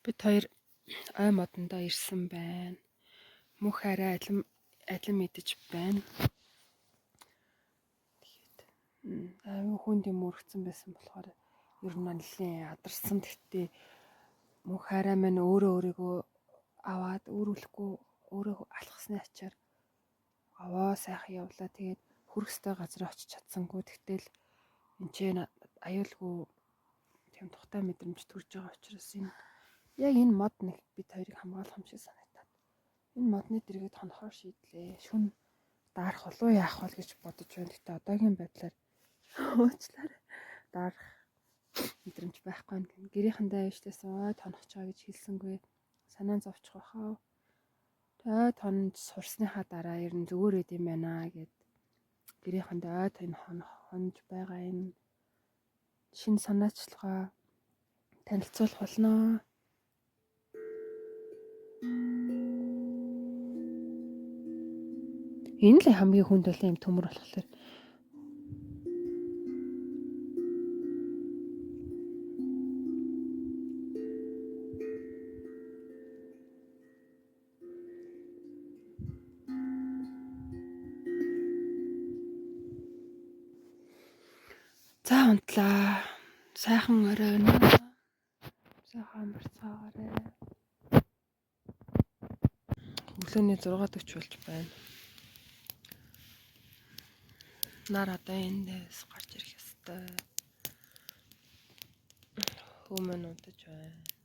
Бид хоёр ой модондоо ирсэн байна. Мөнх арай адилан мэдэж байна. Аюу хүнд юм өргөцсөн байсан болохоор ер нь нэлээд адарсан. Гэхдээ мөнх арай маань өөрийгөө аваад өөрөөлөхгүй өөрөө алхасны ачаар аваа сайхан явлаа. Тэгээд хүрхстэй газар очиж чадсангүй. Тэгтэл энэ ч аюулгүй тийм тухтай мэдрэмж төрж байгаа учраас яг энэ мод нэг бид хоёрыг хамгаалах юм шиг санагдаад. Энэ модны дэргэд хонохоор шийдлээ. Шүн даарах болов яах вэ гэж бодож байна. Гэтэ одоогийн байдлаар уучлаарай. Даарах мэдрэмж байхгүй юм. Гэрийнхэндээ ээжтэйс ой тонох чагаа гэж хэлсэнгүй. Санаа зовчих واخаа. Ой тонд сурсныхаа дараа ер нь зүгээр эд юм байна гэд гэрийнхэндээ ой тань хонож байгаа энэ шинэ санаачлагаа танилцуулах болно. Энэ л хамгийн хүнд байлаа юм төмөр болохоор. За унтлаа. Сайхан орой байна. Сайхан амарцгаарай. Өглөөний 6:40 болж байна. Нар одоо эндээс гарч ирэх ёстой. Хүмүүн удаж байна.